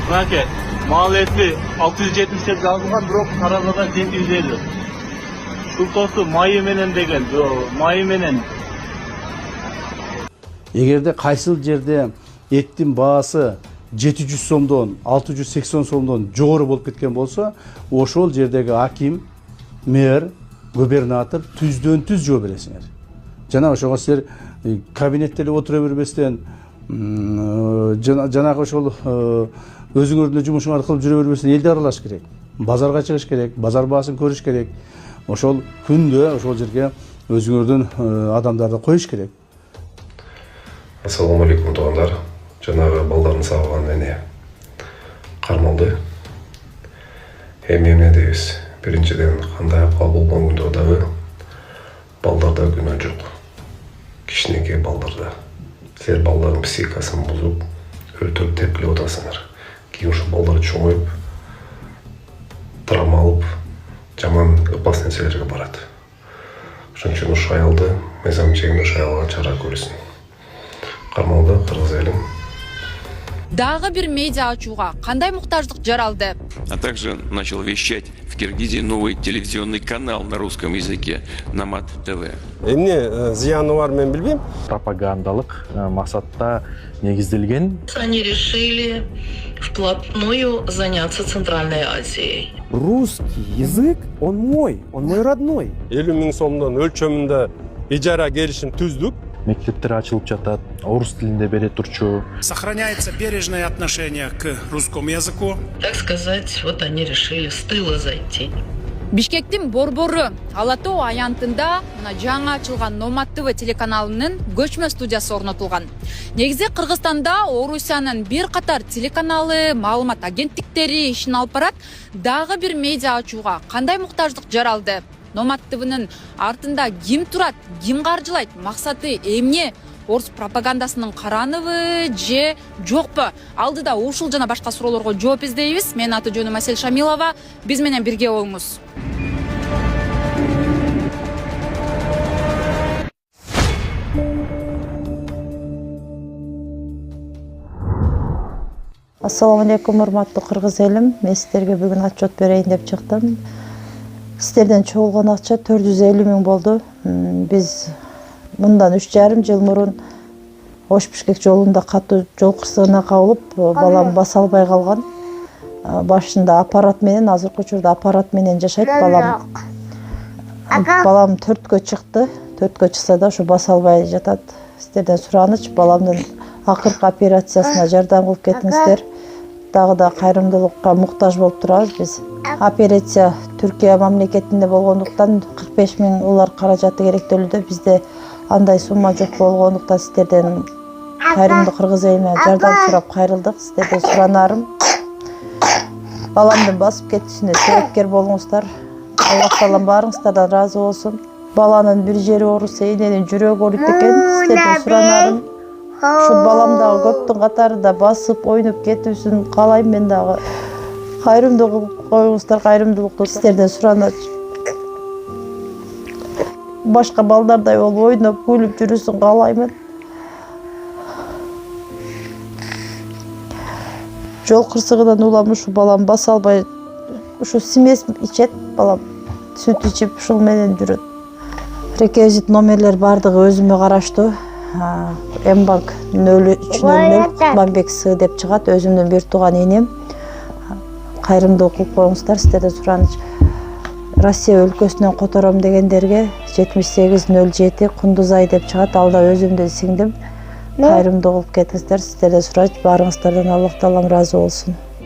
Mınaki, maliyeti 678 alıngan, bırak Taraza'dan 750. Şultosu mayı menen деген, mayı menen. Эгерде кайсыл жерде эттин баасы 700 сомдон 680 сомдон жогору болуп кеткен болсо, ошол жердеги аким, мэр, губернатор түздөн түз жооп бересиңер. Жана ошого силер кабинетте отура бербестен, жанагы ошол өзүңөрдүн жумушуңарды кылып жүрө бербестен элди аралаш керек. Базарга чыгыш керек, базар баасын көрүш керек. Ошол күндө ошол жерге өзүңөрдүн адамдарды коюш керек. Ассаламу алейкум туугандар. Жанагы балдарын сагылган эне кармалды. Эми эмне дейбиз? Биринчиден кандай акыбал болгон күндө дагы балдарда күнөө жок. Кичинекей балдарда. Силер балдардын психикасын бузуп, өлтүрүп тепкилеп атасыңар. Кийин ошо балдар чоңоюп, травма алып, жаман опасный нерселерге барат. Ошон үчүн ушул аялды мыйзам чегинде ушул аялга чара көрүлсүн. Кармалды кыргыз элим. Дагы бир медиа ачууга кандай муктаждык жаралды? А также начал вещать в Киргизии новый телевизионный канал на русском языке Намат ТВ. Эмне зыяны бар мен билбейм. Пропагандалык максатта негизделген. Они решили вплотную заняться Центральной Азией. Русский язык, он мой родной. 50 000 сомдон өлчөмүндө ижара келишим түздүк. Мектептер ачылып жатат, орус тилинде бере турчу. Сохраняется бережное отношение к русскому языку. Так сказать, вот они решили с тыла зайти. Бишкектин борбору Ала Тоо аянтында мына жаңы ачылган Номат ТВ телеканалынын көчмө студиясы орнотулган. Негизи Кыргызстанда Орусиянын бир катар телеканалы, маалымат агенттиктери ишин алып барат. Дагы бир медиа ачууга кандай муктаждык жаралды? Номат ТВнын артында ким турат, ким каржылайт, максаты эмне? Орус пропагандасынын караныбы же жокпу? Алдыда ушул жана башка суроолорго жооп издейбиз. Менин аты жөнүм Асель Шамилова. Биз менен бирге болуңуз. Ассаламу алейкум, урматтуу кыргыз элим. Мен сиздерге бүгүн отчет берейин деп чыктым. Сиздерден чогулган акча 450 000 болду. Биз мындан 3,5 жыл мурун Ош-Бишкек жолунда катуу жол кырсыгына кабылып, балам баса албай калган. Башында аппарат менен, азыркы учурда аппарат менен жашайт балам. Балам 4кө чыкты. 4кө чыкса да ушу баса албай жатат. Сиздерден сураныч, баламдын акыркы операциясына жардам кылып кетиңиздер. Дагы да кайрымдуулукка муктаж болуп турабыз биз. Операция Түркия мамлекетинде болгондуктан 45 000 улар каражаты керектөлүүдө. Бизде андай сумма жок болгондуктан сиздерден кайрымдуу кыргыз элине жардам сурап кайрылдык. Сиздерден суранарым, баламдын басып кетишине себепкер болуңуздар. Аллах таалам баарыңыздардан ыраазы болсун. Баланын бир жери ооруса, эненин жүрөгү ооруйт экен. Сиздерден суранарым, ушу балам дагы көптүн катарында басып ойноп кетүүсүн каалайм. Мен дагы кайрымдуу кылып коюңуздар, кайрымдуулукту сиздерден сураныч. Башка балдардай болуп ойноп, күлүп жүрүүсүн каалаймын. Жол кырсыгынан улам ушу балам баса албай, ушу смесь ичет балам. Сүт ичип ушул менен жүрөт. Реквизит номерлер бардыгы өзүмө караштуу. Мбанк 0300 Кутманбек С деп чыгат, өзүмдүн бир тууган энем. Кайрымдуулук кылып коюңуздар, сиздерден сураныч. Россия өлкөсүнөн котором дегендерге 7807 Кундузай деп чыгат, алда өзүмдүн сиңдим. Кайрымдуу кылып кетиңиздер, сиздерден сураныч, баарыңыздардан Аллах таалам ыраазы болсун.